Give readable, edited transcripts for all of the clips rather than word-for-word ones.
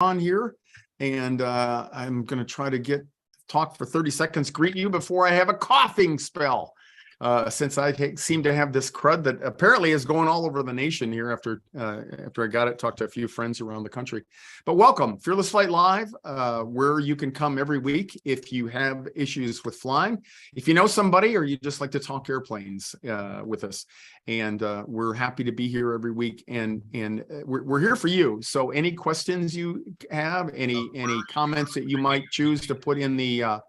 on here, and I'm going to try to talk for 30 seconds, greet you before I have a coughing spell. Since I seem to have this crud that apparently is going all over the nation here after I got it, talked to a few friends around the country. But welcome, Fearless Flight Live, where you can come every week if you have issues with flying, if you know somebody, or you just like to talk airplanes with us. And we're happy to be here every week, and we're here for you. So any questions you have, any comments that you might choose to put in the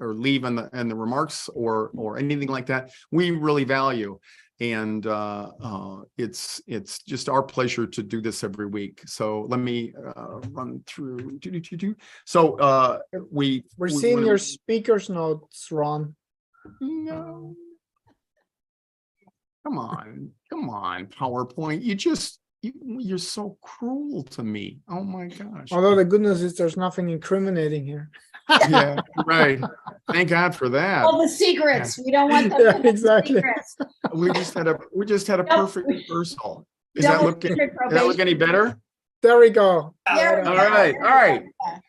or leave in the remarks or anything like that, we really value. And it's just our pleasure to do this every week. So let me run through. So we're seeing your speaker's notes, Ron. No. Come on, PowerPoint. You're so cruel to me. Oh my gosh. Although the good news is there's nothing incriminating here. Yeah, right. Thank God for that. All the secrets. We don't want them. Yeah, exactly. Secrets. We just had a perfect rehearsal. Does that look any better? There we go. All right.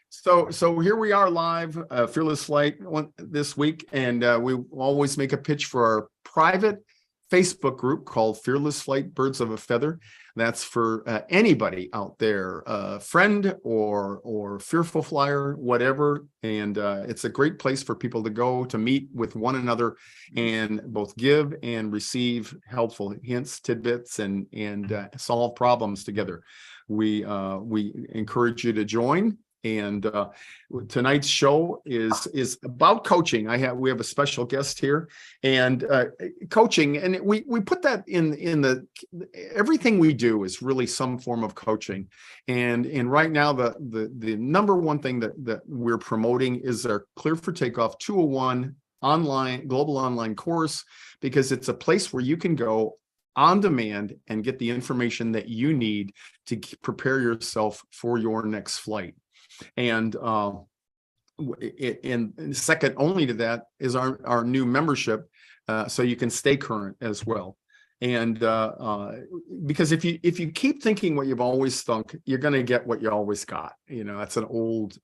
So here we are live, Fearless Flight this week, and we always make a pitch for our private Facebook group called Fearless Flight Birds of a Feather. That's for anybody out there, friend or fearful flyer, whatever. And it's a great place for people to go to meet with one another and both give and receive helpful hints, tidbits, and solve problems together. We encourage you to join. And tonight's show is about coaching. We have a special guest here, and coaching, and we put that in everything we do is really some form of coaching. And right now the number one thing that we're promoting is our Clear for Takeoff 201 global online course, because it's a place where you can go on demand and get the information that you need to prepare yourself for your next flight. And second only to that is our new membership, so you can stay current as well. And because if you keep thinking what you've always thunk, you're going to get what you always got. You know, that's an old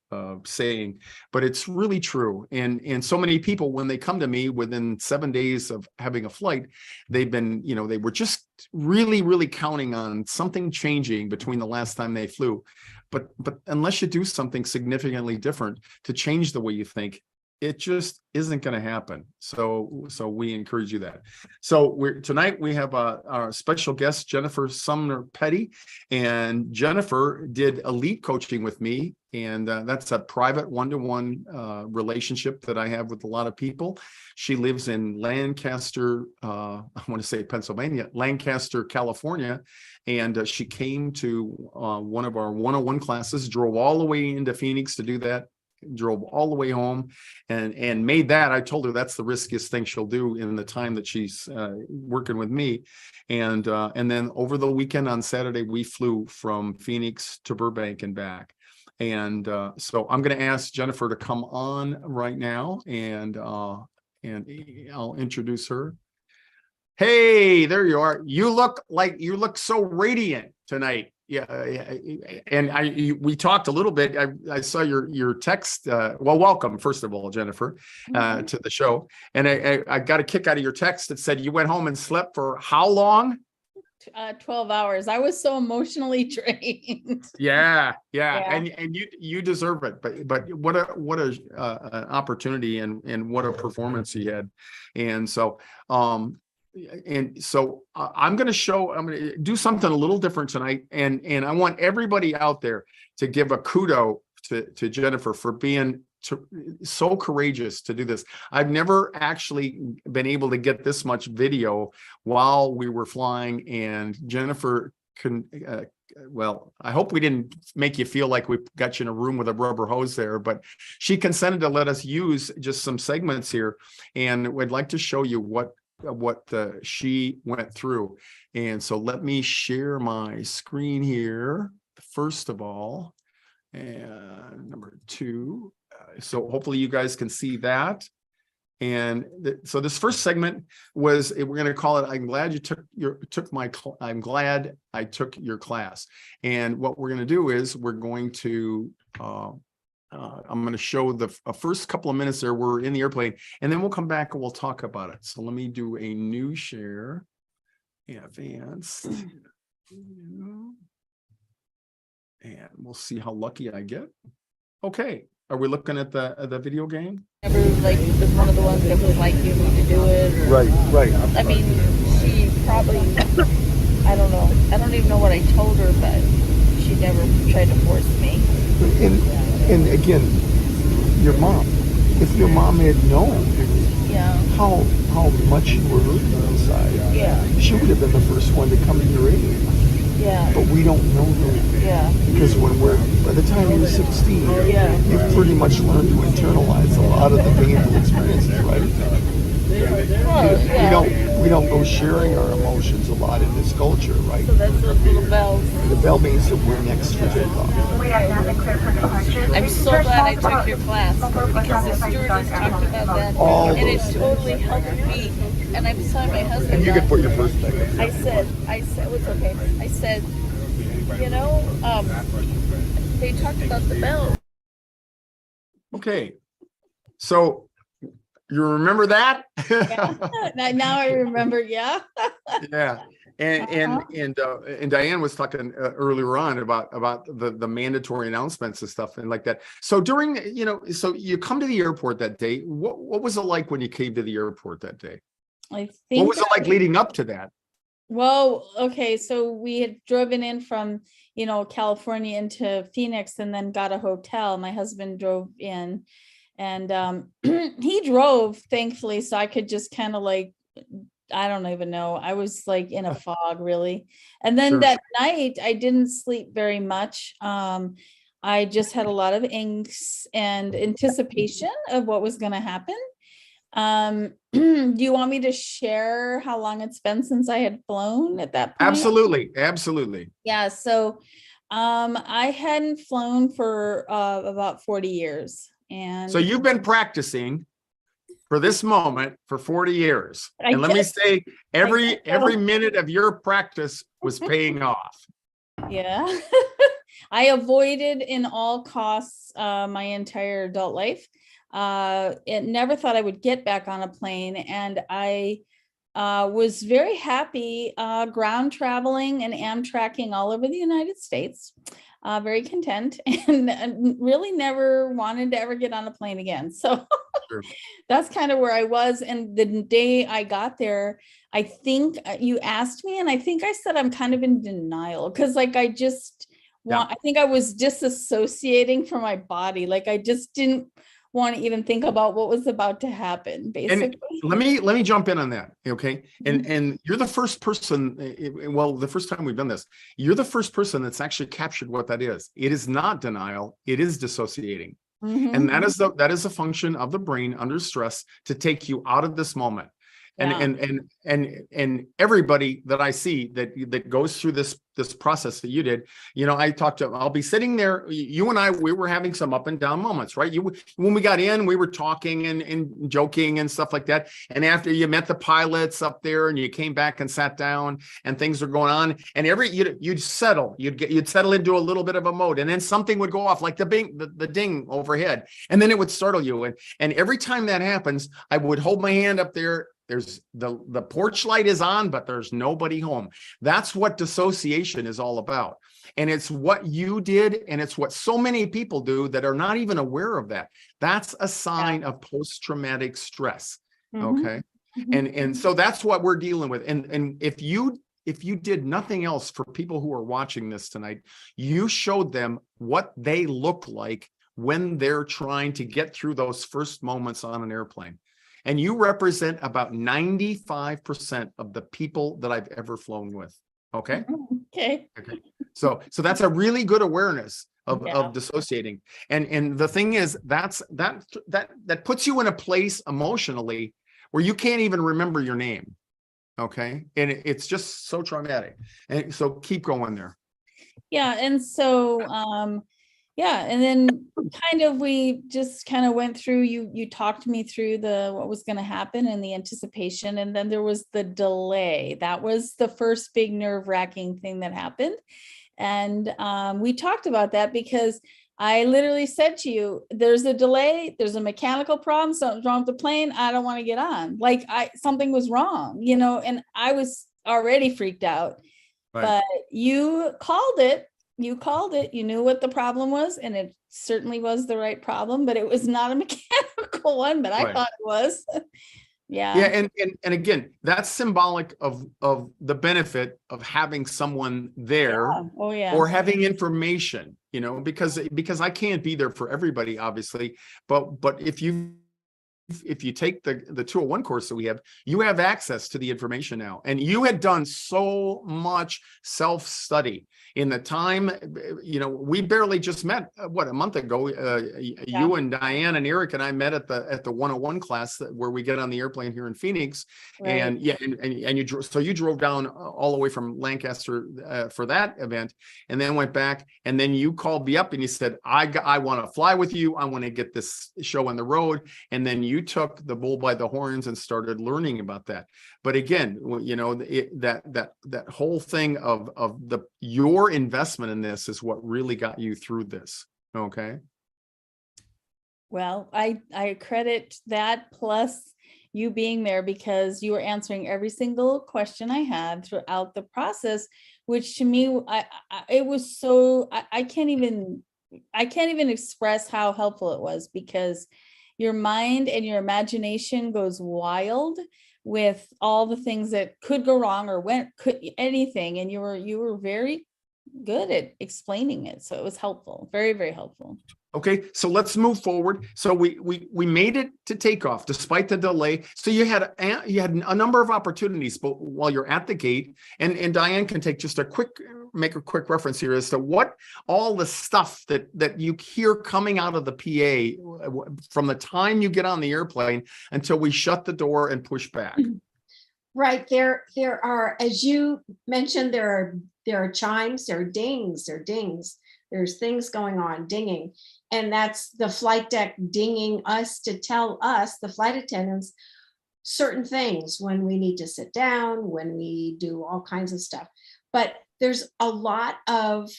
saying, but it's really true. And so many people, when they come to me within 7 days of having a flight, they were just really, really counting on something changing between the last time they flew. But unless you do something significantly different to change the way you think, it just isn't going to happen. So we encourage you that. So tonight we have our special guest, Jennifer Sumner Petty, and Jennifer did elite coaching with me, and that's a private one-to-one relationship that I have with a lot of people. She lives in Lancaster, I want to say Pennsylvania, Lancaster, California, and she came to one of our 101 classes, drove all the way into Phoenix to do that, drove all the way home and made that. I told her that's the riskiest thing she'll do in the time that she's working with me. And then over the weekend on Saturday, we flew from Phoenix to Burbank and back. And so I'm going to ask Jennifer to come on right now, and I'll introduce her. Hey, there you are. You look so radiant tonight. Yeah, and we talked a little bit. I saw your text. Well, welcome, first of all, Jennifer, to the show. And I got a kick out of your text that said you went home and slept for how long? 12 hours. I was so emotionally drained. Yeah. And you deserve it. But what an opportunity and what a performance you had. And so I'm going to do something a little different tonight. And I want everybody out there to give a kudo to Jennifer for being so courageous to do this. I've never actually been able to get this much video while we were flying, and Jennifer well, I hope we didn't make you feel like we got you in a room with a rubber hose there, but she consented to let us use just some segments here, and we'd like to show you what she went through. And so let me share my screen here first of all, and number two, so hopefully you guys can see that. And so this first segment was, we're going to call it, I'm glad I took your class. And what we're going to do is we're going to, I'm going to show the first couple of minutes there. We're in the airplane, and then we'll come back and we'll talk about it. So let me do a new share. Advanced. And we'll see how lucky I get. Okay. Are we looking at the video game? Never like was one of the ones that was like, you need to do it. Or, Right. I mean, she probably, I don't know. I don't even know what I told her, but she never tried to force me. And again, your mom. If your mom had known Yeah. how much you were hurting inside, Yeah. she would have been the first one to come to your aid. Yeah. But we don't know that. Yeah. Because by the time you're 16, Yeah. you've pretty much learned to internalize a lot of the painful experiences, right? Well, yeah. We don't go sharing our emotions a lot in this culture, right? So that's those little bells. The bell means that we're next for takeoff. I'm so glad I took your class because the stewardess talked about that, and it totally helped me. And I'm telling my husband. And you that can put your first back. I said, it's okay. I said, you know, they talked about the bell. Okay. So you remember that? Yeah. Now I remember. Yeah. Yeah. And Diane was talking earlier on about the mandatory announcements and stuff and like that. So during, so you come to the airport that day. What was it like when you came to the airport that day? I think. What was it like leading up to that? Well, okay, so we had driven in from, California into Phoenix and then got a hotel. My husband drove in, and he drove, thankfully, so I could just kind of like, I don't even know. I was like in a fog, really. And then Sure. that night, I didn't sleep very much. I just had a lot of angst and anticipation of what was going to happen. Do you want me to share how long it's been since I had flown at that point? Absolutely. Yeah. So, I hadn't flown for about 40 years. And So you've been practicing for this moment for 40 years. I And let me guess- say, every guess so. minute of your practice was paying off. yeah, I avoided in all costs my entire adult life. It never thought I would get back on a plane, and I was very happy ground traveling and Amtrakking all over the United States. Very content, and really never wanted to ever get on a plane again. So Sure. that's kind of where I was. And the day I got there, I think you asked me, and I think I said I'm kind of in denial because, like, I just want. I think I was disassociating from my body. Like, I just didn't want to even think about what was about to happen, basically. Let me jump in on that. Okay. And you're the first person, well, the first time we've done this, you're the first person that's actually captured what that is. It is not denial. It is dissociating. And that is a function of the brain under stress to take you out of this moment. And everybody that I see that goes through this process that you did, I'll be sitting there, you and I, we were having some up and down moments, right? When we got in, we were talking and joking and stuff like that. And after you met the pilots up there and you came back and sat down and things were going on, and you'd settle into a little bit of a mode, and then something would go off like the ding overhead, and then it would startle you. And every time that happens, I would hold my hand up there. There's the porch light is on, but there's nobody home. That's what dissociation is all about. And it's what you did, and it's what so many people do that are not even aware of that. That's a sign of post-traumatic stress. Okay. And so that's what we're dealing with. And if you did nothing else for people who are watching this tonight, you showed them what they look like when they're trying to get through those first moments on an airplane. And you represent about 95% of the people that I've ever flown with. Okay. Okay. So that's a really good awareness of dissociating. And the thing is, that puts you in a place emotionally where you can't even remember your name. Okay. And it's just so traumatic. And so keep going there. Yeah. And so, Yeah, and then we just kind of went through, you talked me through what was going to happen and the anticipation, and then there was the delay. That was the first big nerve-wracking thing that happened. And we talked about that because I literally said to you, there's a delay, there's a mechanical problem, something's wrong with the plane, I don't want to get on. Like something was wrong, and I was already freaked out. Right. But you called it. You knew what the problem was, and it certainly was the right problem, but it was not a mechanical one, but I Right. thought it was. Yeah. Yeah, and again, that's symbolic of the benefit of having someone there Oh, yeah. or having information, because I can't be there for everybody, obviously, but if you take the 201 course that we have, you have access to the information now, and you had done so much self-study in the time. We barely just met a month ago. You and Diane and Eric and I met at the 101 class where we get on the airplane here in Phoenix. Right. And you drove down all the way from Lancaster for that event, and then went back, and then you called me up and you said, I want to fly with you, I want to get this show on the road. And then you took the bull by the horns and started learning about that. But again, that whole thing of your investment in this is what really got you through this. Okay. Well, I credit that plus you being there, because you were answering every single question I had throughout the process, which to me, it was so, I can't even express how helpful it was, because your mind and your imagination goes wild with all the things that could go wrong or could anything. And you were very good at explaining it. So it was helpful, very, very helpful. Okay, so let's move forward. So we made it to takeoff despite the delay. So you had a number of opportunities, but while you're at the gate, and Diane can take just make a quick reference here as to what all the stuff that you hear coming out of the PA from the time you get on the airplane until we shut the door and push back. Right, there are, as you mentioned, there are chimes, there are dings, there's things going on, dinging. And that's the flight deck dinging us to tell us, the flight attendants, certain things when we need to sit down, when we do all kinds of stuff. But there's a lot of,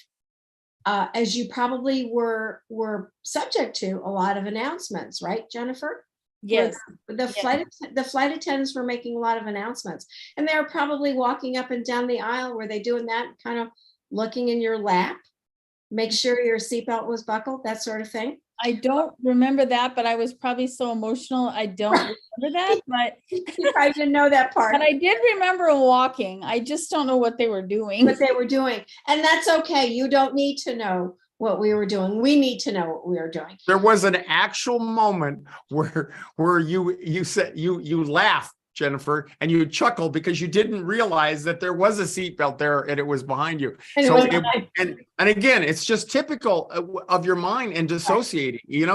as you probably were subject to, a lot of announcements, right, Jennifer? Yes. The flight attendants were making a lot of announcements, and they were probably walking up and down the aisle. Were they doing that, kind of looking in your lap, make sure your seatbelt was buckled, that sort of thing? I don't remember that, but I was probably so emotional. I don't remember that, but You probably didn't know that part. But I did remember walking. I just don't know what they were doing. What they were doing. And that's okay. You don't need to know what we were doing. We need to know what we were doing. There was an actual moment where you said you laughed, Jennifer, and you chuckled because you didn't realize that there was a seatbelt there and it was behind you. And again, it's just typical of your mind and dissociating. You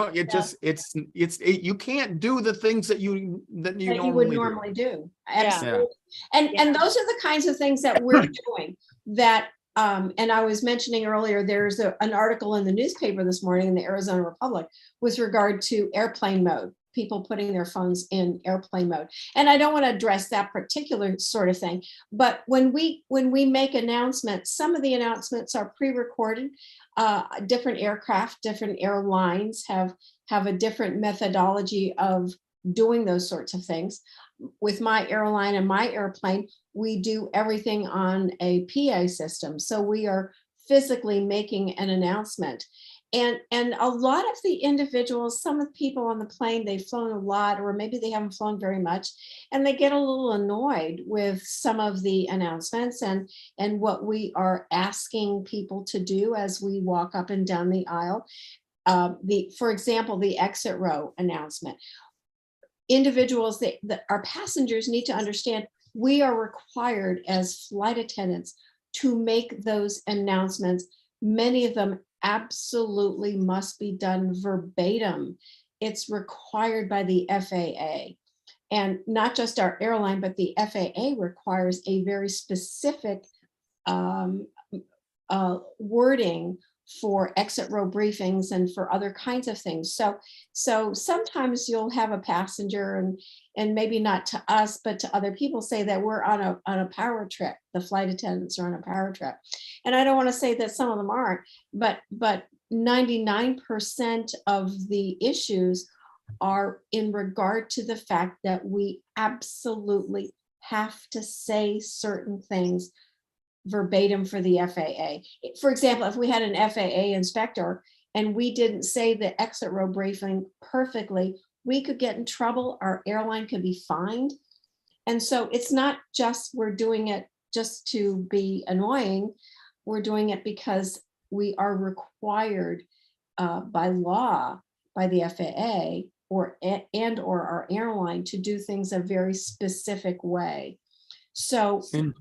can't do the things that you would normally do. Absolutely. Yeah. And those are the kinds of things that we're doing. That and I was mentioning earlier, there's an article in the newspaper this morning in the Arizona Republic with regard to airplane mode. People putting their phones in airplane mode. And I don't want to address that particular sort of thing, but when we make announcements, some of the announcements are pre-recorded. Different aircraft, different airlines have a different methodology of doing those sorts of things. With my airline and my airplane, we do everything on a PA system. So we are physically making an announcement. And a lot of the individuals, some of the people on the plane, they've flown a lot, or maybe they haven't flown very much, and they get a little annoyed with some of the announcements and what we are asking people to do as we walk up and down the aisle. For example, the exit row announcement. Individuals that our passengers need to understand, we are required as flight attendants to make those announcements. Many of them absolutely must be done verbatim. It's required by the FAA, and not just our airline, but the FAA requires a very specific wording for exit row briefings and for other kinds of things. So sometimes you'll have a passenger and maybe not to us, but to other people say that we're on a power trip. The flight attendants are on a power trip. And I don't want to say that some of them aren't, but 99% of the issues are in regard to the fact that we absolutely have to say certain things verbatim for the FAA. For example, if we had an FAA inspector and we didn't say the exit row briefing perfectly, we could get in trouble. Our airline could be fined. And so it's not just we're doing it just to be annoying. We're doing it because we are required by law, by the FAA or our airline to do things a very specific way. So and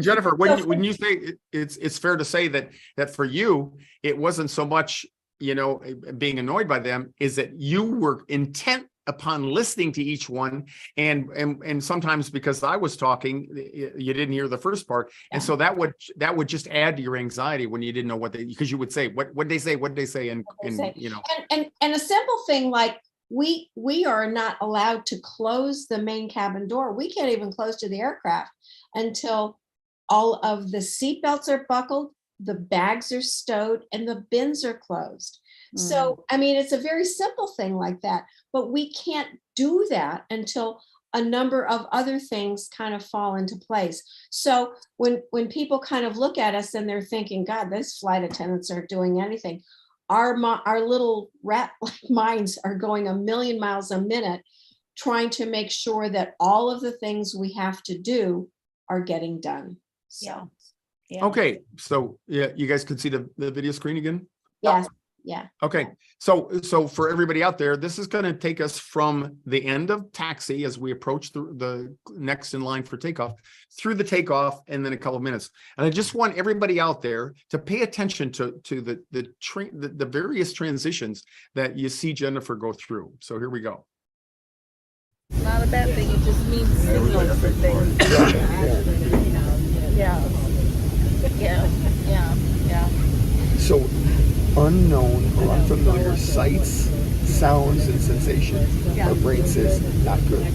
Jennifer, when you say it's fair to say that for you, it wasn't so much, being annoyed by them, is that you were intent upon listening to each one, and sometimes because I was talking, you didn't hear the first part, and so that would just add to your anxiety when you didn't know because you would say what they say, and a simple thing like we are not allowed to close the main cabin door. We can't even close to the aircraft until all of the seatbelts are buckled, the bags are stowed, and the bins are closed. So, I mean, it's a very simple thing like that, but we can't do that until a number of other things kind of fall into place. So when people kind of look at us and they're thinking, God, those flight attendants aren't doing anything, our little rat-like minds are going a million miles a minute, trying to make sure that all of the things we have to do are getting done. So. Yeah. Okay, so you guys can see the video screen again? Yes. Yeah. Okay, so for everybody out there, this is going to take us from the end of taxi as we approach the next in line for takeoff, through the takeoff, and then a couple of minutes. And I just want everybody out there to pay attention to the various transitions that you see Jennifer go through. So here we go. Not a bad thing. It just means signals for things. Yeah. So unknown or unfamiliar sights, sounds, and sensations, our brain says not good.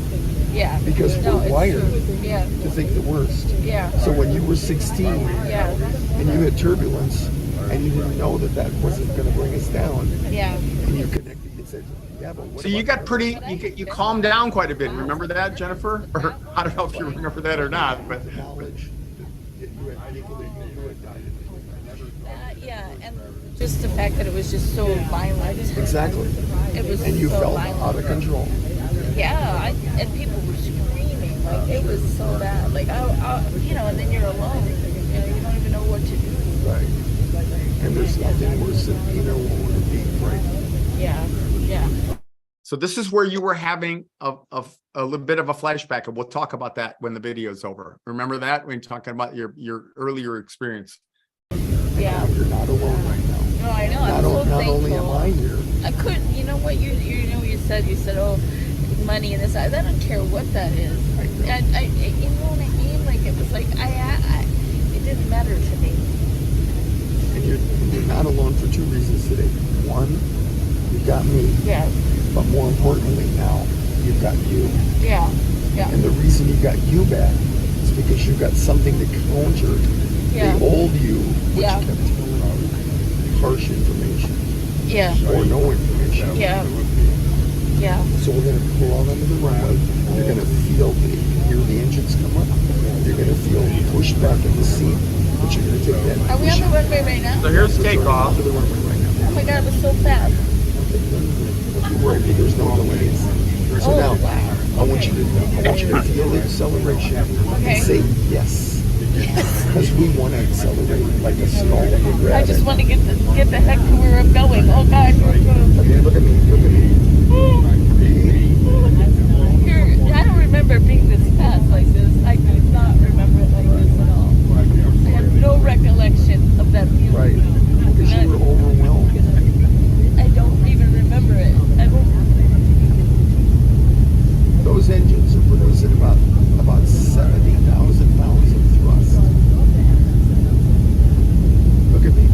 Yeah. Because we're wired to think the worst. Yeah. So when you were 16 and you had turbulence and you didn't know that wasn't going to bring us down, and you connected and said, but what so you got you calmed down quite a bit. Remember that, Jennifer? Or I don't know if you remember that or not, but the knowledge that you had people that you knew had died. And just the fact that it was just so violent. Exactly. It was and you so felt violent. out of control. Yeah, and people were screaming, like it was so bad. Like and then you're alone. You don't even know what to do. Right. And there's nothing worse than being alone and being frightened. Yeah. So this is where you were having a little bit of a flashback, and we'll talk about that when the video is over. Remember that when you're talking about your earlier experience? Yeah. You're not alone right now. No, I know. I'm so not thankful. only am I here. I couldn't. You know what? You said. You said, oh, money and this. I don't care what that is. I you know what I mean? Like it was like it didn't matter to me. And you're not alone for two reasons today. One, you've got me. Yeah. But more importantly now, you've got you. Yeah. And the reason you got you back is because you've got something to counter the old you, which kept telling you harsh information. Yeah. Or no information. Yeah. So we're going to pull out onto the runway. You're going to hear the engines come up. You're going to feel pushed back in the seat, but you're going to take that. Are we on the runway right now? So here's takeoff. To the runway right now. Oh my God, it was so fast. Don't you worry, there's no delays. So now, I want you to feel the acceleration and say yes. Because we want to accelerate like a stall. I just want to get the heck to where I'm going. Oh God. Okay, look at me. I don't remember being this fast like this. I do not remember it like this at all. I have no recollection of that feeling. Right, because you were overwhelmed. I don't even remember it. Those engines are producing about 70,000 pounds of thrust. Look at me.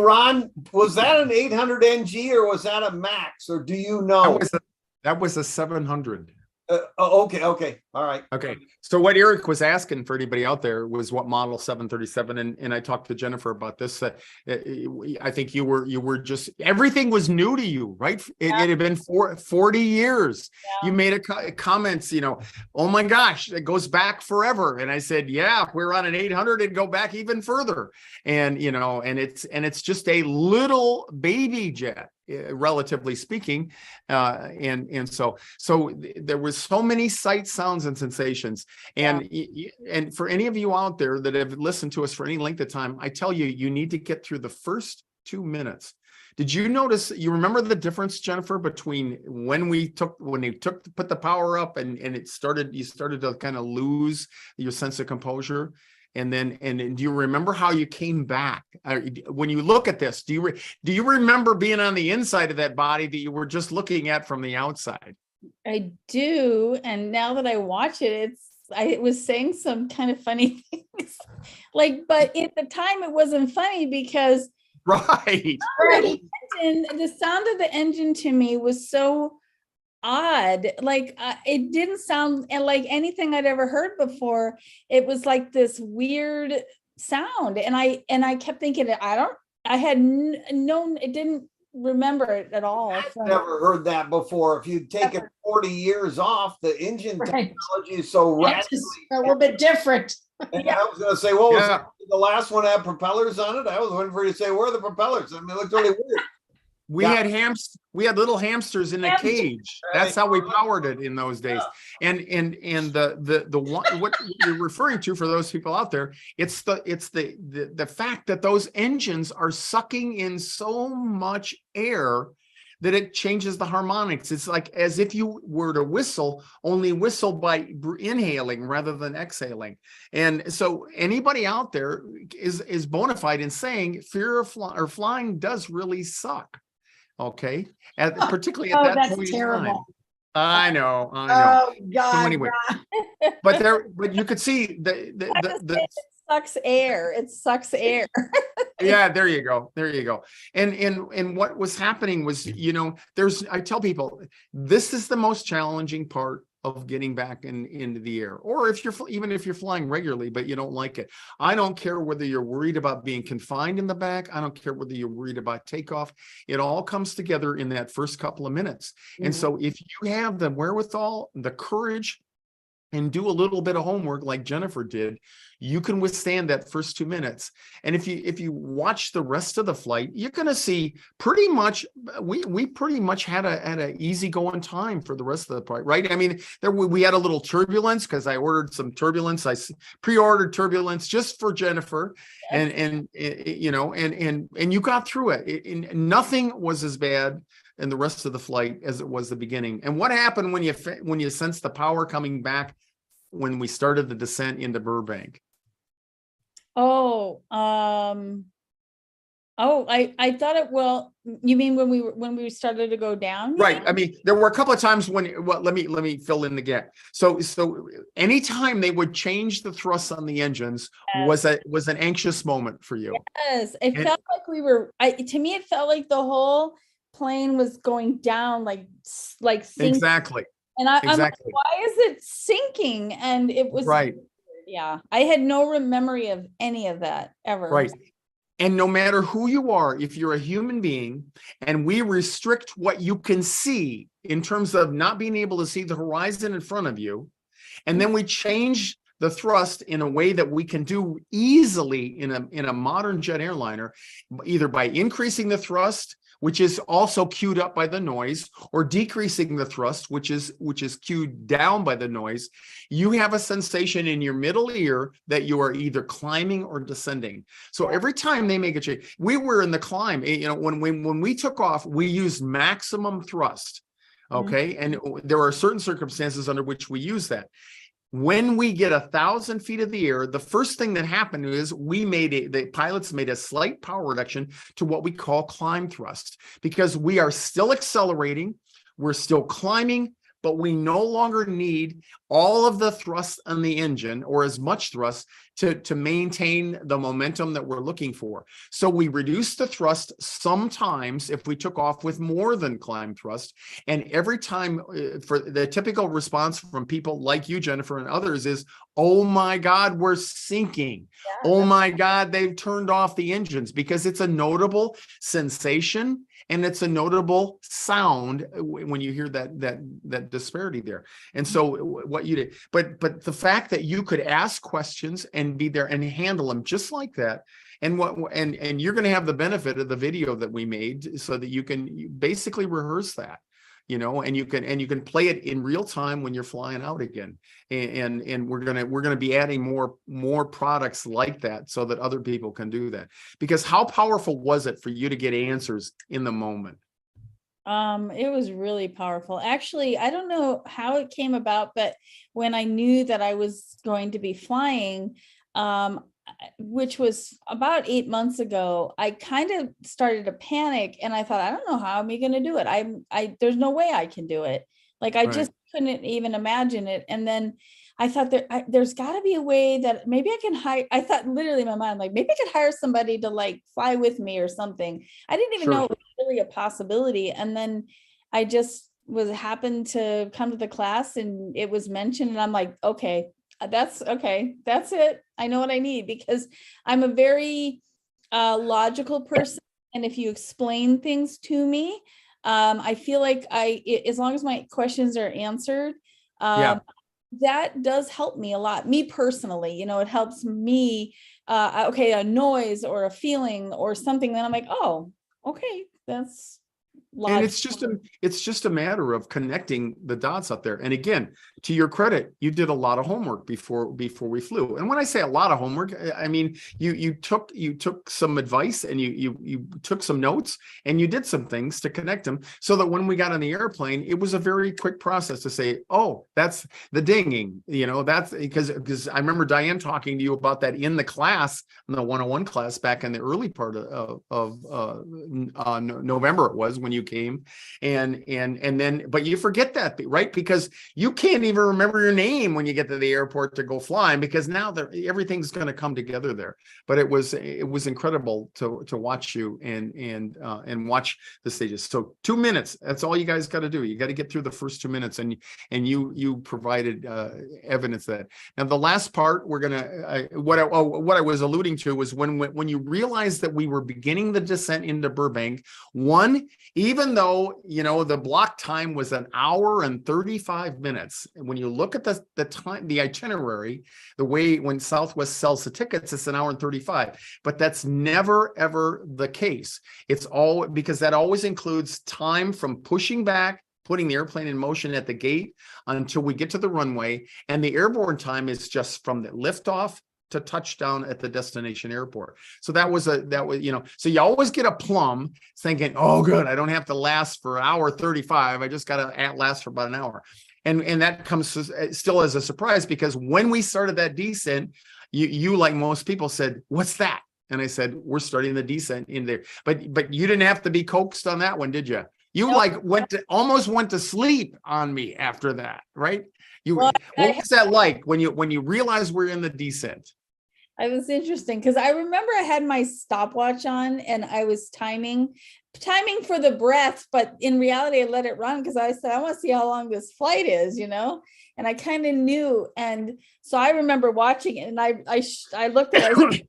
Ron, was that an 800 NG or was that a max, or do you know? That was a 700. Okay, all right. Okay, so what Eric was asking for anybody out there was what model 737, and I talked to Jennifer about this. I think you were just, everything was new to you, right? It had been 40 years. Yeah. You made a comments, oh my gosh, it goes back forever. And I said, yeah, if we're on an 800, it'd go back even further. And and it's just a little baby jet, relatively speaking, and so there was so many sights, sounds, and sensations, and for any of you out there that have listened to us for any length of time, I tell you, you need to get through the first 2 minutes. Did you notice? You remember the difference, Jennifer, between when they put the power up and you started to kind of lose your sense of composure? And do you remember how you came back? When you look at this, do you remember being on the inside of that body that you were just looking at from the outside? I do, and now that I watch it, it was saying some kind of funny things, but at the time it wasn't funny because right. The sound of the engine to me was so odd. It didn't sound like anything I'd ever heard before. It was like this weird sound, and I kept thinking, it didn't remember it at all. I've never heard that before. If you'd taken 40 years off, the engine technology is so radically a little bit different. And I was going to say, what was the last one had propellers on it? I was waiting for you to say, where are the propellers? I mean, it looked really weird. We had little hamsters in a cage. That's how we powered it in those days. And the one, what you're referring to, for those people out there, it's the fact that those engines are sucking in so much air that it changes the harmonics. It's like as if you were to whistle, only whistle by inhaling rather than exhaling. And so anybody out there is bona fide in saying fear of flying does really suck. Okay, particularly at that point terrible. in time. I know. Oh God! So anyway, but you could see it sucks air. It sucks air. Yeah, there you go. And what was happening was, I tell people, this is the most challenging part of getting back into the air, or if you're flying regularly but you don't like it. I don't care whether you're worried about being confined in the back. I don't care whether you're worried about takeoff. It all comes together in that first couple of minutes. And so if you have the wherewithal, the courage, and do a little bit of homework like Jennifer did, you can withstand that first 2 minutes. And if you watch the rest of the flight, you're going to see pretty much we pretty much had a easy going time for the rest of the flight, right? I mean, we had a little turbulence because I ordered some turbulence. I pre-ordered turbulence just for Jennifer, and you got through it. Nothing was as bad in the rest of the flight as it was the beginning. And what happened when you sensed the power coming back when we started the descent into Burbank? I thought it. Well, you mean when we started to go down? Right. I mean, there were a couple of times when. Well, let me fill in the gap. So anytime they would change the thrust on the engines was an anxious moment for you. Yes, it felt like we were. To me, it felt like the whole plane was going down, like sinking. Exactly. And I'm like, why is it sinking? And it was right. Yeah, I had no memory of any of that ever. Right. And no matter who you are, if you're a human being, and we restrict what you can see in terms of not being able to see the horizon in front of you, and then we change the thrust in a way that we can do easily in a modern jet airliner, either by increasing the thrust, which is also cued up by the noise, or decreasing the thrust, which is cued down by the noise, you have a sensation in your middle ear that you are either climbing or descending. So every time they make a change, we were in the climb. When we took off, we used maximum thrust. Okay, and there are certain circumstances under which we use that. When we get 1,000 feet of the air, the first thing that happened is the pilots made a slight power reduction to what we call climb thrust, because we are still accelerating, we're still climbing, but we no longer need all of the thrust on the engine or as much thrust to maintain the momentum that we're looking for. So we reduce the thrust sometimes if we took off with more than climb thrust. And every time, for the typical response from people like you, Jennifer, and others is, oh my God, we're sinking. Oh my God, they've turned off the engines, because it's a notable sensation and it's a notable sound when you hear that disparity there. And so what you did, but the fact that you could ask questions and be there and handle them just like that, and you're going to have the benefit of the video that we made, so that you can basically rehearse that, and you can play it in real time when you're flying out again. And we're gonna be adding more products like that so that other people can do that. Because how powerful was it for you to get answers in the moment? It was really powerful. Actually, I don't know how it came about, but when I knew that I was going to be flying, which was about 8 months ago, I kind of started to panic, and I thought, I don't know how am I going to do it. There's no way I can do it. Like, I just couldn't even imagine it. And then I thought there's got to be a way that maybe I can hire. I thought literally in my mind, like, maybe I could hire somebody to like fly with me or something. I didn't even know it was really a possibility. And then I just happened to come to the class and it was mentioned, and I'm like, okay, that's it. I know what I need, because I'm a very logical person. And if you explain things to me, I feel like as long as my questions are answered, that does help me a lot. Me personally, it helps me. A noise or a feeling or something, then I'm like, oh, okay, that's logical. And it's just a matter of connecting the dots out there. And again, to your credit, you did a lot of homework before we flew. And when I say a lot of homework, I mean you took some advice, and you took some notes, and you did some things to connect them, so that when we got on the airplane, it was a very quick process to say, oh, that's the dinging. That's because I remember Diane talking to you about that in the class, in the 101 class back in the early part of November it was when you came, and then, but you forget that, right? Because you can't even remember your name when you get to the airport to go flying, because now everything's going to come together there. But it was incredible to watch you and watch the stages. So 2 minutes, that's all you guys got to do. You got to get through the first 2 minutes, and you provided evidence of that. Now the last part, we're gonna what I was alluding to was when you realized that we were beginning the descent into Burbank. Even though the block time was 1 hour and 35 minutes, when you look at the time, the itinerary, the way when Southwest sells the tickets, it's 1 hour and 35. But that's never ever the case. It's all because that always includes time from pushing back, putting the airplane in motion at the gate until we get to the runway, and the airborne time is just from the liftoff to touchdown at the destination airport. So that was so you always get a plum thinking, oh, good, I don't have to last for 1 hour 35. I just got to last for about 1 hour. And that comes still as a surprise, because when we started that descent, you like most people said, what's that? And I said, we're starting the descent in there. But you didn't have to be coaxed on that one, did you? You almost went to sleep on me after that, right? What was that like when you realized we're in the descent? It was interesting because I remember I had my stopwatch on and I was timing for the breath, but in reality, I let it run because I said, I want to see how long this flight is, and I kind of knew. And so I remember watching it, and I looked at it. I said,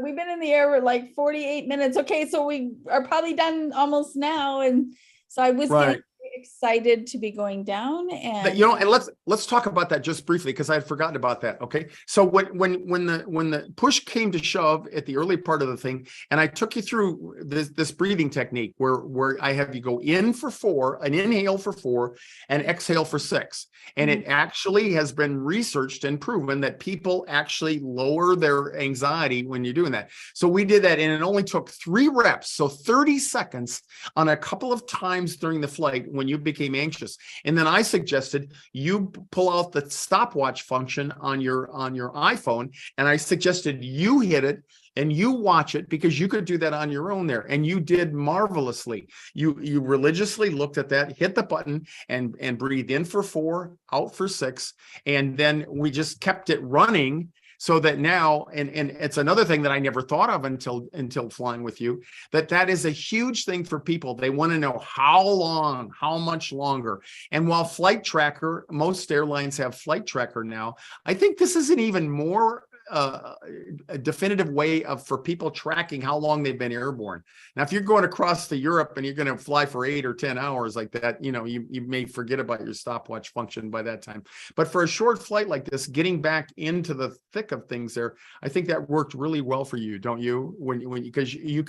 we've been in the air for like 48 minutes. Okay, so we are probably done almost now. And so I was getting excited to be going down, and and let's talk about that just briefly, because I had forgotten about that. Okay, so when the push came to shove at the early part of the thing, and I took you through this breathing technique where I have you go in for 4, an inhale for 4, and exhale for 6, and it actually has been researched and proven that people actually lower their anxiety when you're doing that. So we did that, and it only took 3 reps, so 30 seconds on a couple of times during the flight when and you became anxious. And then I suggested you pull out the stopwatch function on your iPhone, and I suggested you hit it and you watch it, because you could do that on your own there, and you did marvelously. You religiously looked at that, hit the button, and breathed in for 4, out for 6, and then we just kept it running. So that now, and it's another thing that I never thought of until flying with you, that is a huge thing for people. They want to know how long, how much longer. And while Flight Tracker, most airlines have Flight Tracker now, I think this is an even more a definitive way for people tracking how long they've been airborne. Now, if you're going across to Europe and you're going to fly for 8 or 10 hours like that, you may forget about your stopwatch function by that time. But for a short flight like this, getting back into the thick of things there, I think that worked really well for you, don't you? Because you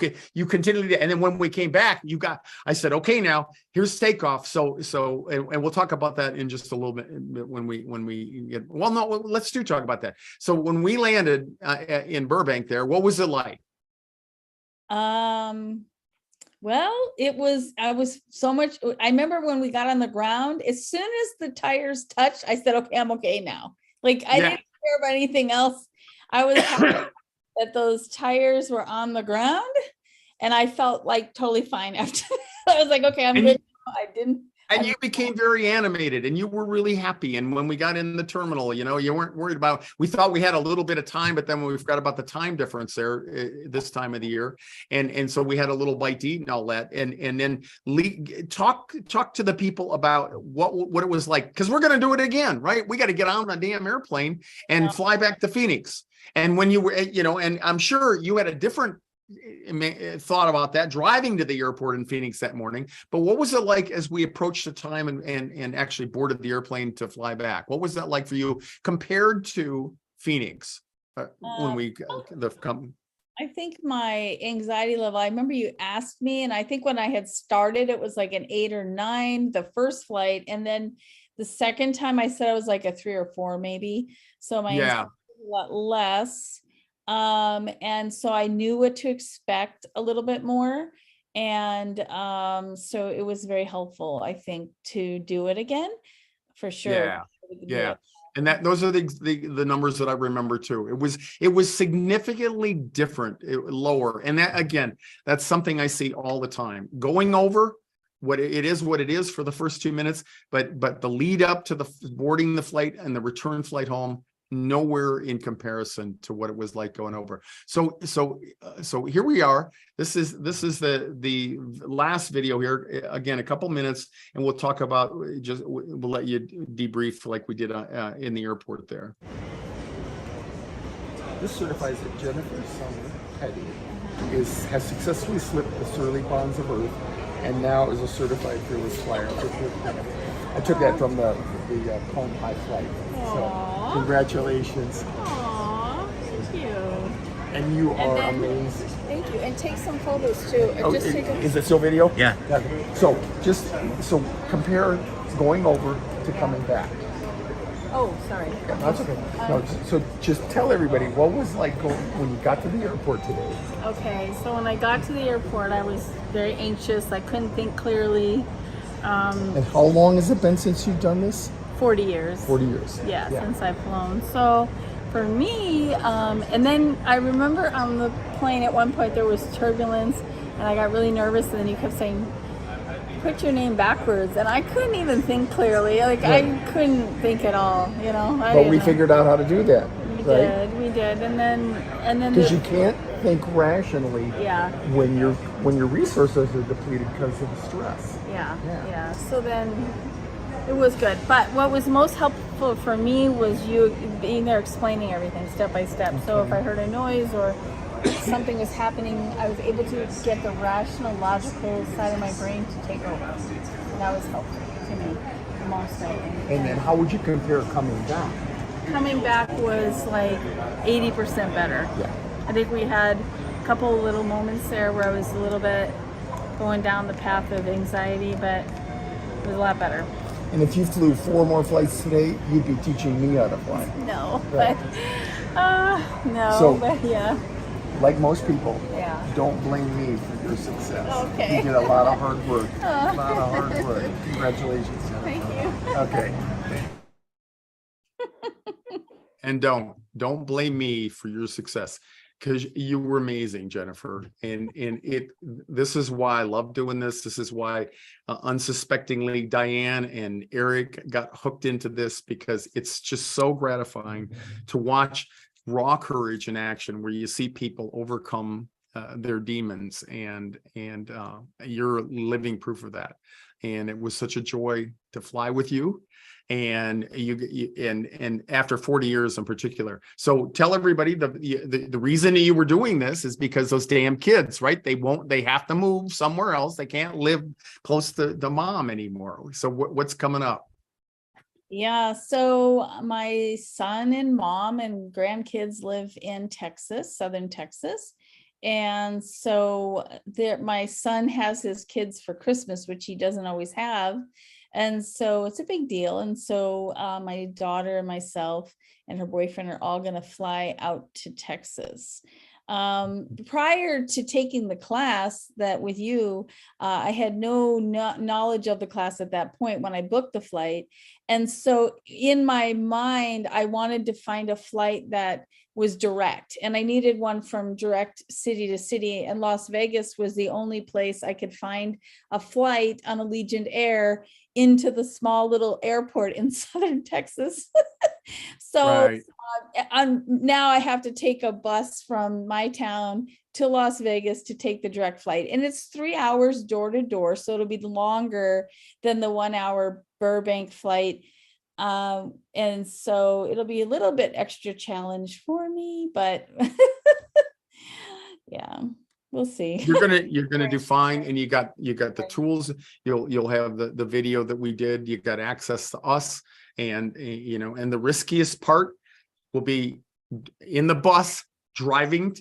continually, and then when we came back, I said, okay, now here's takeoff. So and we'll talk about that in just a little bit when we get. Well, no, let's talk about that. So when we landed in Burbank there, what was it like? Well, I was so much, I remember when we got on the ground, as soon as the tires touched, I said, okay, I'm okay now. Like, I didn't care about anything else. I was happy that those tires were on the ground, and I felt like totally fine after that. I was like, okay, I'm good. And you became very animated, and you were really happy. And when we got in the terminal, you weren't worried about, we thought we had a little bit of time, but then we forgot about the time difference there this time of the year. And so we had a little bite to eat and all that. And then talk to the people about what it was like, because we're going to do it again, right? We got to get on a damn airplane and fly back to Phoenix. And when you were, and I'm sure you had a different thought about that driving to the airport in Phoenix that morning, but what was it like as we approached the time and actually boarded the airplane to fly back? What was that like for you compared to Phoenix when we I think my anxiety level, I remember you asked me, and I think when I had started, it was like an 8 or 9, the first flight. And then the second time I said I was like a 3 or 4, maybe. So my anxiety was a lot less. And so I knew what to expect a little bit more. And so it was very helpful, I think, to do it again, for sure. Yeah. And those are the numbers that I remember too. It was significantly different, lower. And that, again, that's something I see all the time. Going over what it is for the first 2 minutes, but the lead up to the boarding the flight and the return flight home, nowhere in comparison to what it was like going over. So here we are. This is the last video here. Again, a couple minutes, and we'll talk about, we'll let you debrief like we did in the airport there. This certifies that Jennifer Summer Petty has successfully slipped the surly bonds of Earth, and now is a certified fearless flyer. I took that from the Cone High flight. So congratulations. Aww, thank you. And you are amazing. Thank you. And take some photos too. Is it still video? Yeah. So compare going over to coming back. Oh, sorry. Yeah, that's okay. No, so just tell everybody what was like when you got to the airport today. Okay, so when I got to the airport, I was very anxious. I couldn't think clearly. And how long has it been since you've done this? 40 years. 40 years. Yeah, since I've flown. So for me, and then I remember on the plane at one point there was turbulence, and I got really nervous, and then you kept saying, put your name backwards, and I couldn't even think clearly. Like, I couldn't think at all, But we figured out how to do that. We did. And then because you can't think rationally when your resources are depleted because of the stress. Yeah. So then it was good. But what was most helpful for me was you being there explaining everything step by step. Okay. So if I heard a noise or something was happening, I was able to get the rational, logical side of my brain to take over. And that was helpful to me the most, I think. And then how would you compare coming back? Coming back was like 80% better. Yeah. I think we had a couple little moments there where I was a little bit going down the path of anxiety, but it was a lot better. And if you flew 4 more flights today, you'd be teaching me how to fly. No, right. but yeah. like most people, Yeah. don't blame me for your success. Okay. You did a lot of hard work. A lot of hard work. Congratulations. Thank you. Okay. And don't blame me for your success, because you were amazing, Jennifer. And this is why I love doing this. This is why unsuspectingly Diane and Eric got hooked into this, because it's just so gratifying to watch raw courage in action, where you see people overcome their demons, and you're living proof of that. And it was such a joy to fly with you. And and after 40 years in particular. So tell everybody the reason you were doing this is because those damn kids, right? They have to move somewhere else. They can't live close to the mom anymore. So what's coming up? Yeah, so my son and mom and grandkids live in Texas, southern Texas. And so my son has his kids for Christmas, which he doesn't always have. And so it's a big deal. And so my daughter and myself and her boyfriend are all going to fly out to Texas. Prior to taking the class that with you, I had no knowledge of the class at that point when I booked the flight. And so in my mind, I wanted to find a flight that was direct, and I needed one from direct city to city, and Las Vegas was the only place I could find a flight on Allegiant Air into the small little airport in southern Texas. So Right. now I have to take a bus from my town to Las Vegas to take the direct flight, and it's 3 hours door to door, so it'll be longer than the 1 hour Burbank flight. And so it'll be a little bit extra challenge for me, but yeah, we'll see. You're gonna do fine, and you got the tools. You'll have the video that we did. You got access to us, and and the riskiest part will be in the bus riding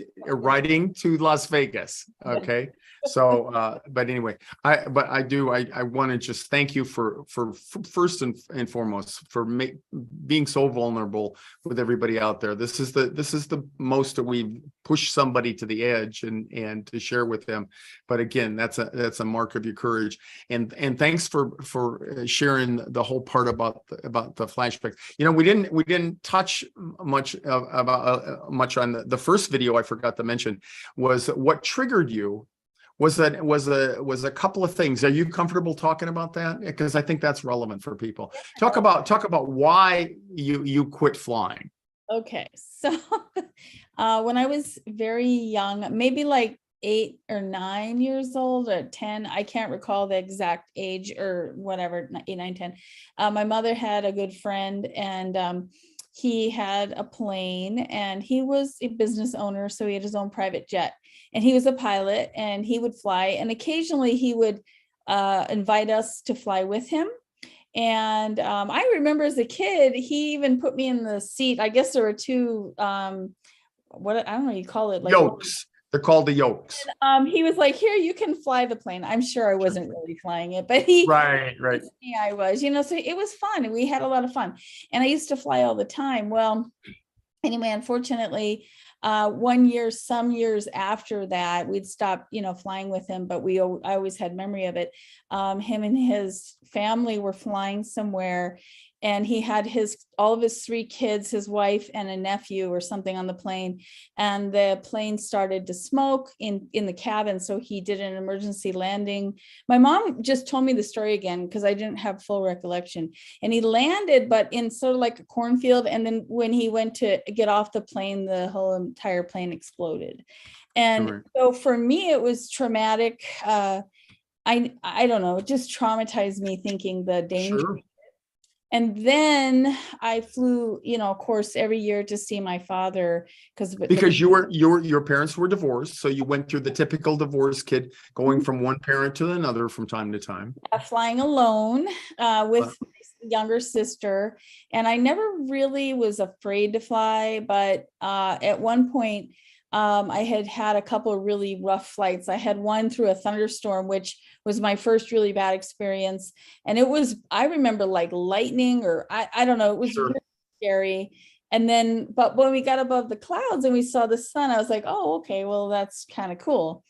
to Las Vegas. Okay. So but anyway, I want to just thank you for first and foremost for being so vulnerable with everybody out there. This is the most that we've pushed somebody to the edge and to share with them. But again, that's a mark of your courage, and thanks for sharing the whole part about the flashbacks. We didn't touch much much on the first video. I forgot to mention was what triggered you was a couple of things. Are you comfortable talking about that? Because I think that's relevant for people. Talk about why you quit flying. Okay, so when I was very young, maybe like 8 or 9 years old or 10, I can't recall the exact age or whatever, 8, 9, 10. My mother had a good friend, and he had a plane, and he was a business owner, so he had his own private jet, and he was a pilot, and he would fly, and occasionally he would invite us to fly with him. And I remember as a kid, he even put me in the seat. I guess there were two what I don't know, you call it, like Yokes. They're called the yokes. He was like, "Here, you can fly the plane." I'm sure I wasn't really flying it, but he Right. yeah, I was, so it was fun. We had a lot of fun, and I used to fly all the time. Well, anyway, unfortunately, some years after that, we'd stopped, flying with him, but I always had memory of it. Him and his family were flying somewhere, and he had all of his 3 kids, his wife and a nephew or something on the plane, and the plane started to smoke in the cabin. So he did an emergency landing. My mom just told me the story again because I didn't have full recollection. And he landed, but in sort of like a cornfield. And then when he went to get off the plane, the whole entire plane exploded. And Sure. so for me, it was traumatic. I don't know, it just traumatized me thinking the danger. Sure. And then I flew, of course, every year to see my father Because your parents were divorced, so you went through the typical divorce kid going from one parent to another from time to time. Flying alone with my younger sister, and I never really was afraid to fly, but at one point I had a couple of really rough flights. I had one through a thunderstorm, which was my first really bad experience. And I remember like lightning, or I don't know, it was Sure. really scary. And then, but when we got above the clouds and we saw the sun, I was like, oh, okay, well, that's kind of cool.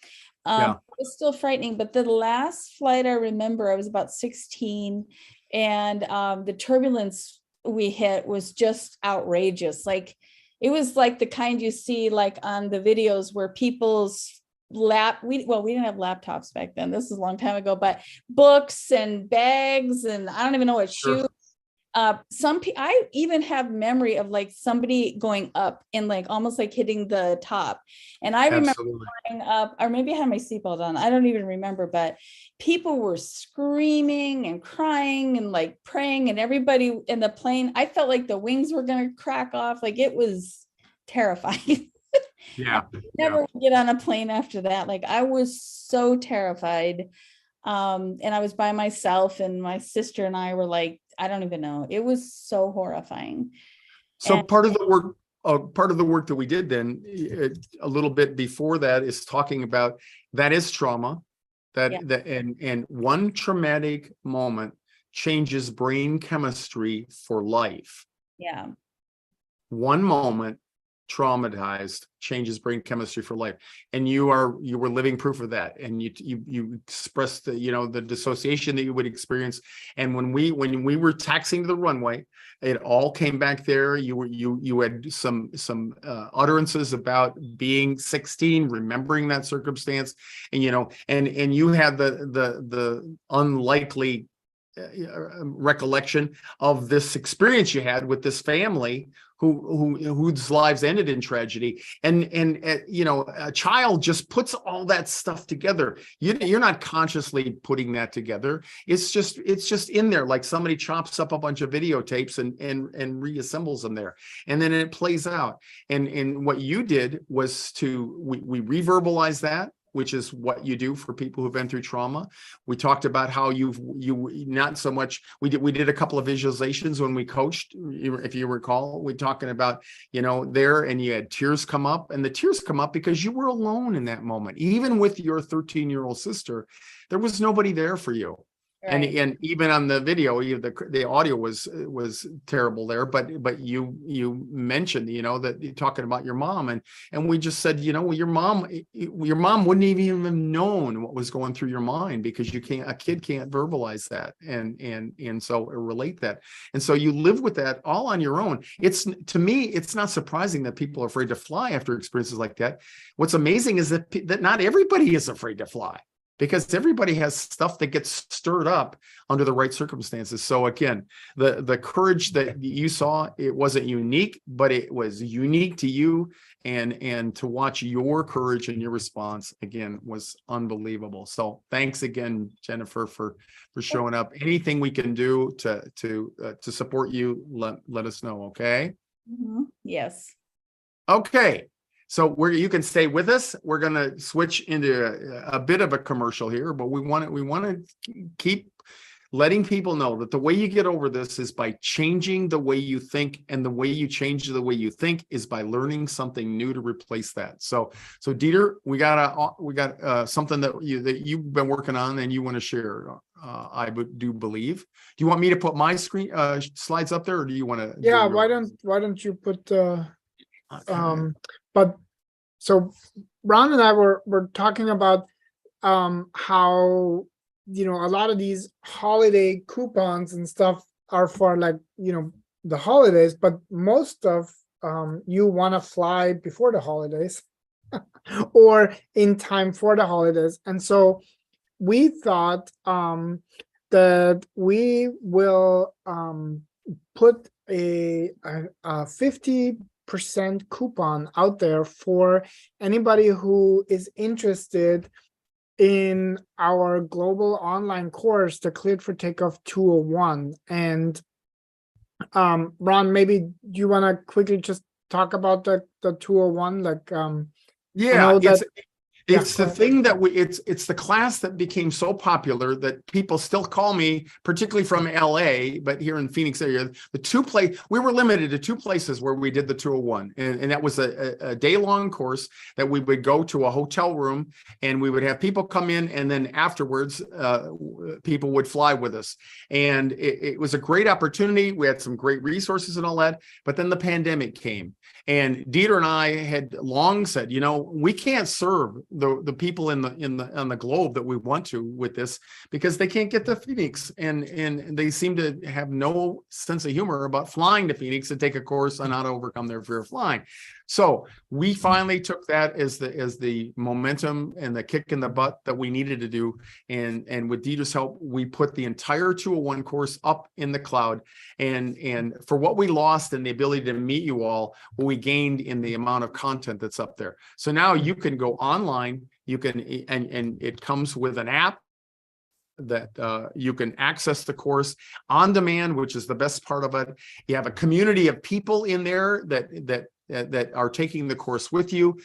Yeah. It was still frightening, but the last flight I remember, I was about 16, and the turbulence we hit was just outrageous. Like, it was like the kind you see like on the videos where people's we didn't have laptops back then. This is a long time ago, but books and bags and I don't even know what shoes. I even have memory of like somebody going up and like almost like hitting the top. And I remember going up, or maybe I had my seatbelt on. I don't even remember, but people were screaming and crying and like praying, and everybody in the plane, I felt like the wings were going to crack off. Like, it was terrifying. Yeah. Never get on a plane after that. Like, I was so terrified. And I was by myself, and my sister and I were like, I don't even know. It was so horrifying. So part of the work that we did then, a little bit before that, is talking about that is trauma, and one traumatic moment changes brain chemistry for life. Yeah. One moment traumatized changes brain chemistry for life, and you were living proof of that. And you expressed the dissociation that you would experience. And when we were taxiing to the runway, it all came back there. You had some utterances about being 16, remembering that circumstance, and and you had the unlikely recollection of this experience you had with this family whose lives ended in tragedy, and a child just puts all that stuff together. You're not consciously putting that together. It's just in there, like somebody chops up a bunch of videotapes and reassembles them there, and then it plays out. And what you did was we reverbalize that, which is what you do for people who've been through trauma. We talked about how you not so much, we did a couple of visualizations when we coached, if you recall. We're talking about, there, and you had tears come up, and the tears come up because you were alone in that moment. Even with your 13-year-old sister, there was nobody there for you. Right. And even on the video, the audio was terrible there, but you mentioned, that you're talking about your mom, and we just said, your mom wouldn't even have known what was going through your mind, because a kid can't verbalize that and so relate that. And so you live with that all on your own. To me, it's not surprising that people are afraid to fly after experiences like that. What's amazing is that not everybody is afraid to fly, because everybody has stuff that gets stirred up under the right circumstances. So again, the courage that you saw, it wasn't unique, but it was unique to you, and to watch your courage and your response again was unbelievable. So thanks again, Jennifer, for showing up. Anything we can do to support you, let us know. Okay. Mm-hmm. Yes. Okay. So you can stay with us. We're going to switch into a bit of a commercial here, but we want to keep letting people know that the way you get over this is by changing the way you think, and the way you change the way you think is by learning something new to replace that. So Dieter, we got something that you've been working on and you want to share. I do believe. Do you want me to put my screen slides up there, or do you want to? Yeah. Why don't you put but so Ron and I were talking about how a lot of these holiday coupons and stuff are for the holidays, but most of you want to fly before the holidays or in time for the holidays. And so we thought that we will put a 50% coupon out there for anybody who is interested in our global online course, the Cleared for Takeoff 201. And Ron, maybe do you want to quickly just talk about the 201? It's the thing that it's the class that became so popular that people still call me, particularly from LA, but here in Phoenix area, we were limited to 2 places where we did the 201. And that was a day-long course that we would go to a hotel room and we would have people come in, and then afterwards, people would fly with us. And it was a great opportunity. We had some great resources and all that, but then the pandemic came. And Dieter and I had long said, we can't serve the people on the globe that we want to with this, because they can't get to Phoenix, and they seem to have no sense of humor about flying to Phoenix to take a course on how to overcome their fear of flying. So we finally took that as the momentum and the kick in the butt that we needed to do. And with Dieter's help, we put the entire 201 course up in the cloud. And for what we lost in the ability to meet you all, what we gained in the amount of content that's up there. So now you can go online, and it comes with an app that you can access the course on demand, which is the best part of it. You have a community of people in there that are taking the course with you,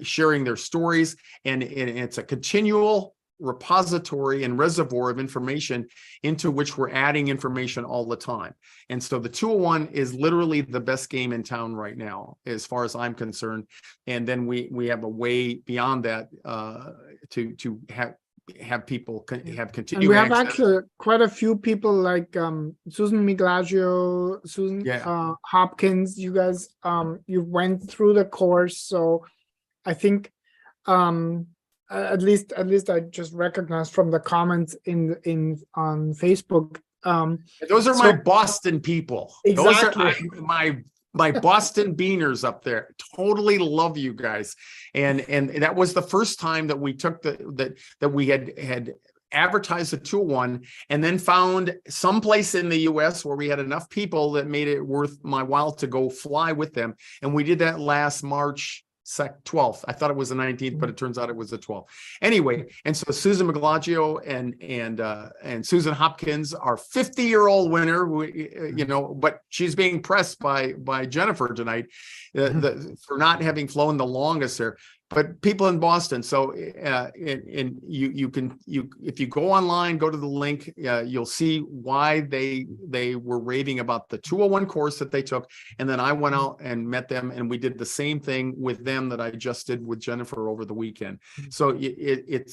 sharing their stories, and it's a continual repository and reservoir of information into which we're adding information all the time. And so the 201 is literally the best game in town right now, as far as I'm concerned. And then we have a way beyond that to have people have continued and we have access. actually quite a few people like Susan Miglagio, Susan Hopkins. You guys you went through the course, so I think at least I just recognized from the comments on Facebook. Those are my Boston people. Exactly. Those are my Boston beaners up there. Totally love you guys. And that was the first time that we took that we had advertised the 201, and then found someplace in the US where we had enough people that made it worth my while to go fly with them. And we did that last March 12th. I thought it was the 19th, but it turns out it was the 12th. Anyway, and so Susan Miglagio and Susan Hopkins, our 50-year-old winner, but she's being pressed by Jennifer tonight for not having flown the longest there. But people in Boston, so and you can if you go online, go to the link, you'll see why they were raving about the 201 course that they took. And then I went out and met them, and we did the same thing with them that I just did with Jennifer over the weekend. So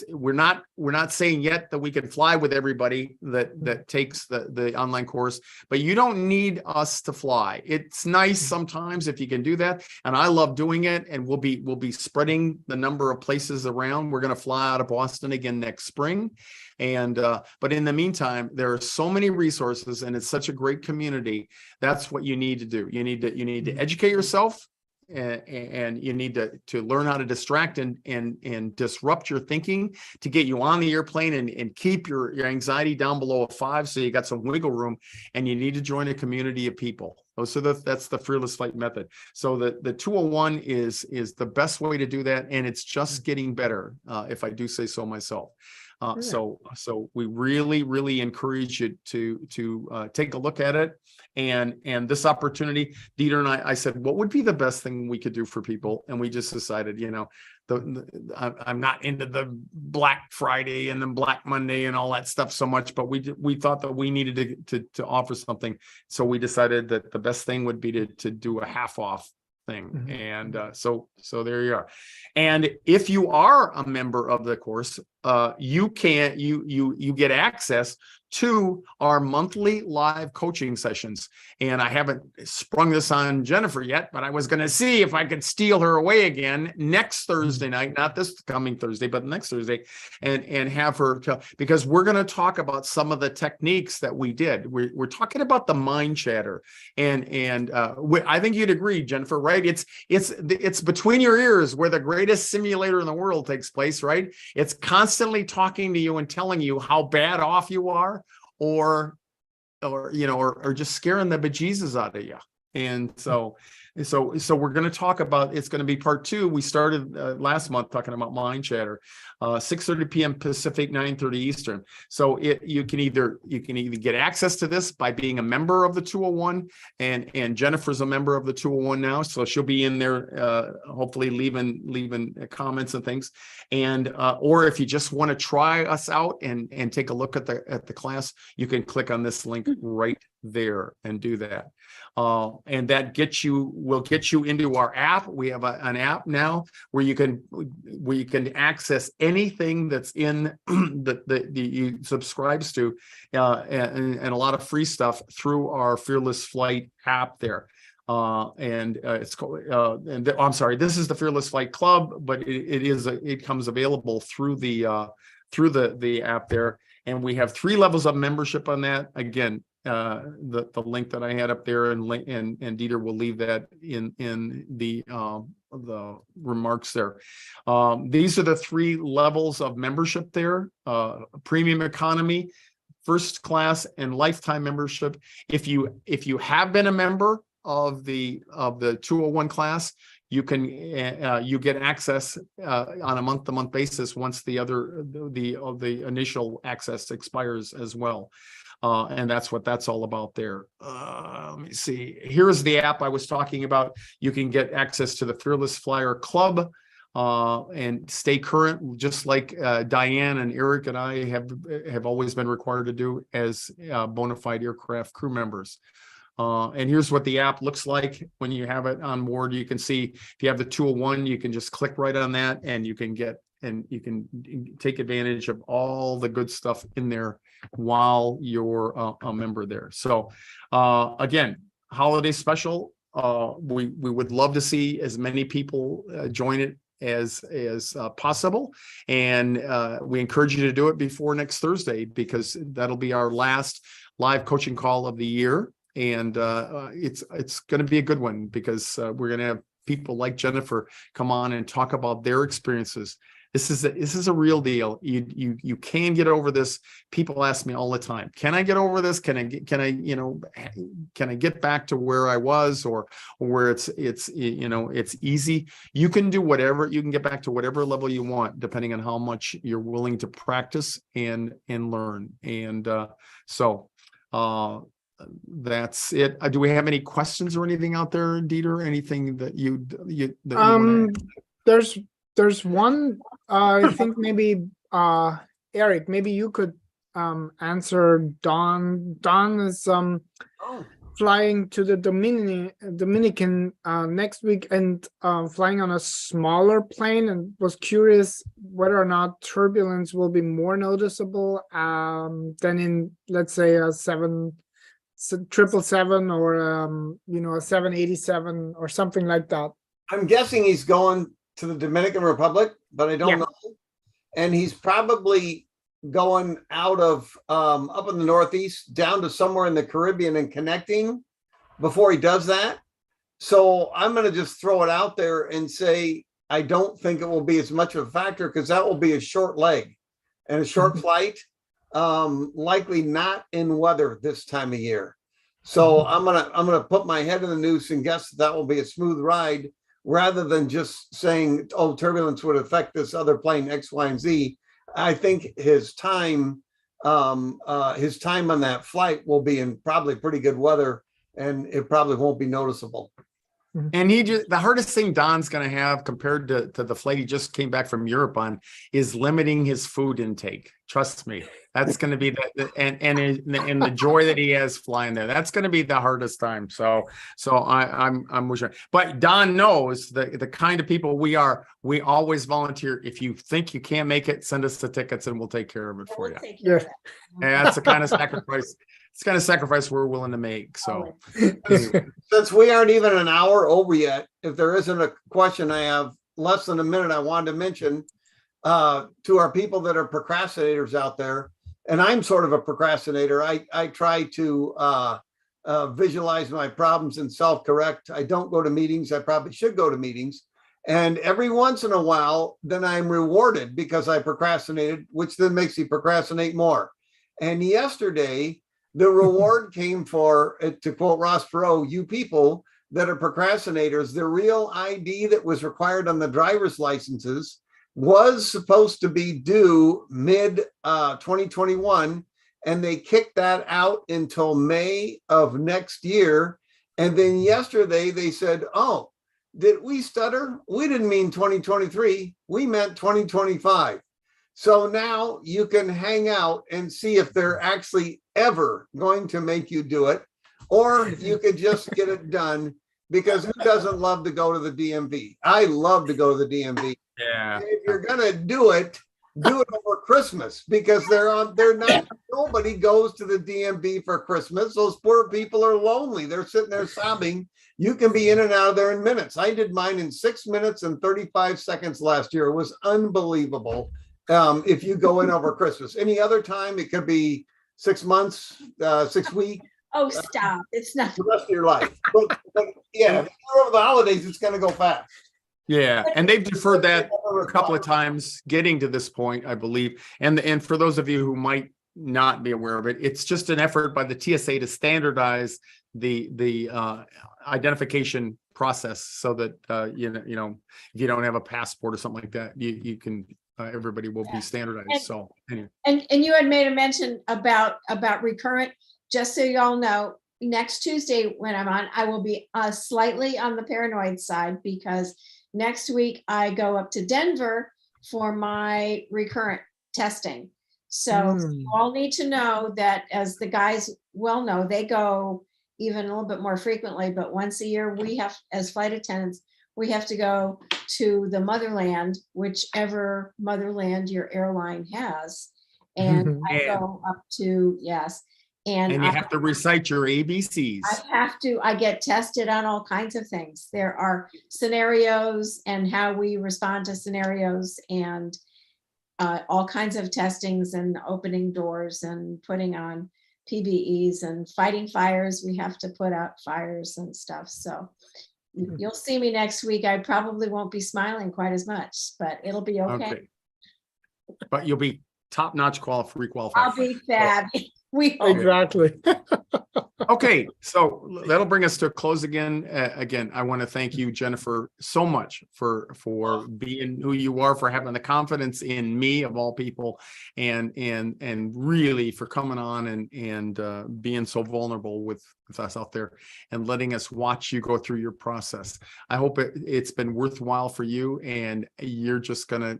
we're not saying yet that we can fly with everybody that takes the online course, but you don't need us to fly. It's nice sometimes if you can do that, and I love doing it. And we'll be spreading the number of places around. We're going to fly out of Boston again next spring. And but in the meantime, there are so many resources, and it's such a great community. That's what you need to do. You need to educate yourself, and you need to learn how to distract and disrupt your thinking to get you on the airplane and keep your anxiety down below a 5, so you got some wiggle room. And you need to join a community of people. So that's the Fearless Flight method. So the 201 is the best way to do that, and it's just getting better, if I do say so myself. So we really encourage you to take a look at it, and this opportunity. Dieter and I said, what would be the best thing we could do for people? And we just decided, I'm not into the Black Friday and then Black Monday and all that stuff so much, but we thought that we needed to offer something. So we decided that the best thing would be to do a half off thing. And so there you are. And if you are a member of the course, you get access to our monthly live coaching sessions. And I haven't sprung this on Jennifer yet, but I was going to see if I could steal her away again next Thursday night, not this coming Thursday, but next Thursday, and have her tell, because we're going to talk about some of the techniques that we did. We're talking about the mind chatter, and I think you'd agree, Jennifer, right? It's between your ears where the greatest simulator in the world takes place, right? It's constantly talking to you and telling you how bad off you are, or just scaring the bejesus out of you. And so we're going to talk about, it's going to be part 2. We started last month talking about Mind Chatter, 6:30 p.m. Pacific, 9:30 Eastern. So you can either get access to this by being a member of the 201, and Jennifer's a member of the 201 now, so she'll be in there, hopefully leaving comments and things. And or if you just want to try us out and take a look at the class, you can click on this link right there and do that. And that will get you into our app. We have an app now where you can access anything that's in the you subscribes to, and a lot of free stuff through our FearlessFlight app there. It's called, I'm sorry, this is the FearlessFlight Club, but it comes available through the app there. And we have 3 levels of membership on that. Again, the link that I had up there, and Dieter will leave that in the remarks there. These are the 3 levels of membership there: premium economy, first class, and lifetime membership. If you have been a member of the 201 class, you can you get access on a month-to-month basis once the initial access expires as well. And that's what that's all about there. Let me see. Here's the app I was talking about. You can get access to the Fearless Flyer Club and stay current, just like Diane and Eric and I have always been required to do as bona fide aircraft crew members. And here's what the app looks like when you have it on board. You can see if you have the 201, you can just click right on that, and you can take advantage of all the good stuff in there while you're a member there. So again, holiday special. We would love to see as many people join it as possible, and we encourage you to do it before next Thursday, because that'll be our last live coaching call of the year. And it's going to be a good one, because we're going to have people like Jennifer come on and talk about their experiences. This is a real deal. You can get over this. People ask me all the time, can I get over this? Can I get back to where I was, or where it's easy? You can do whatever. You can get back to whatever level you want, depending on how much you're willing to practice and learn. And that's it. Do we have any questions or anything out there, Dieter? Anything that you want to add? There's one. I think maybe Eric, maybe you could answer. Don is flying to the Dominican next week, and flying on a smaller plane, and was curious whether or not turbulence will be more noticeable than in, let's say, a 777 or a 787 or something like that. I'm guessing he's going to the Dominican Republic, but I don't know. And he's probably going out of up in the Northeast down to somewhere in the Caribbean and connecting before he does that. So I'm going to just throw it out there and say, I don't think it will be as much of a factor, because that will be a short leg and a short flight, likely not in weather this time of year. So I'm gonna put my head in the noose and guess that will be a smooth ride, rather than just saying, oh, turbulence would affect this other plane X, Y, and Z. I think his time on that flight will be in probably pretty good weather, and it probably won't be noticeable. And the hardest thing Don's going to have compared to the flight he just came back from Europe on is limiting his food intake. Trust me, that's going to be and the joy that he has flying there. That's going to be the hardest time. So I'm sure. But Don knows the kind of people we are. We always volunteer. If you think you can't make it, send us the tickets and we'll take care of it for you. Yeah, and that's the kind of sacrifice. It's the kind of sacrifice we're willing to make. So anyway. Since we aren't even an hour over yet, if there isn't a question, I have less than a minute I wanted to mention to our people that are procrastinators out there. And I'm sort of a procrastinator. I try to visualize my problems and self-correct. I don't go to meetings. I probably should go to meetings. And every once in a while, then I'm rewarded because I procrastinated, which then makes me procrastinate more. And yesterday, The reward came for, to quote Ross Perot, you people that are procrastinators, the real ID that was required on the driver's licenses was supposed to be due mid 2021, and they kicked that out until May of next year. And then yesterday they said, oh, did we stutter? We didn't mean 2023, we meant 2025. So now you can hang out and see if they're actually ever going to make you do it, or you could just get it done, because who doesn't love to go to the DMV? I love to go to the DMV. Yeah. And if you're gonna do it over Christmas, because they're not, nobody goes to the DMV for Christmas. Those poor people are lonely. They're sitting there sobbing. You can be in and out of there in minutes. I did mine in 6 minutes and 35 seconds last year. It was unbelievable. If you go in over Christmas. Any other time, it could be 6 months, 6 weeks. Oh, stop. It's not. The rest of your life. But yeah, if you're over the holidays, it's going to go fast. Yeah, and they've deferred that a couple of times getting to this point, I believe. And for those of you who might not be aware of it, it's just an effort by the TSA to standardize the identification process, so that you know if you don't have a passport or something like that, you can everybody will be standardized. So anyway. And you had made a mention about recurrent. Just so y'all know, next Tuesday when I'm on, I will be slightly on the paranoid side, because next week I go up to Denver for my recurrent testing. So you all need to know that, as the guys well know, they go even a little bit more frequently, but once a year we have, as flight attendants, we have to go to the motherland, whichever motherland your airline has. And I go up to, yes. And you have to recite your ABCs. I get tested on all kinds of things. There are scenarios and how we respond to scenarios, and all kinds of testings and opening doors and putting on PBEs and fighting fires. We have to put out fires and stuff. So you'll see me next week. I probably won't be smiling quite as much, but it'll be okay. But you'll be top-notch requalified. I'll be fab. We hope. Exactly. Okay, so that'll bring us to a close again. Again, I want to thank you, Jennifer, so much for being who you are, for having the confidence in me of all people, and really for coming on and being so vulnerable with us out there and letting us watch you go through your process. I hope it's been worthwhile for you, and you're just gonna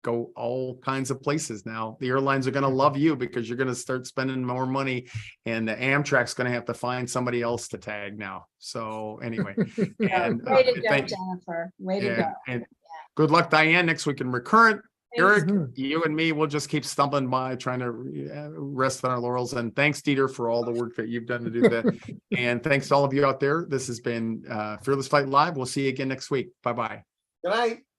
go all kinds of places now. The airlines are going to love you, because you're going to start spending more money, and the Amtrak's going to have to find somebody else to tag now. So anyway, and way to go, Jennifer. Way to go. And good luck, Diane, next week in recurrent. Eric, you and me will just keep stumbling by, trying to rest on our laurels. And thanks, Dieter, for all the work that you've done to do that. And thanks to all of you out there. This has been Fearless Flight Live. We'll see you again next week. Bye-bye. Good night.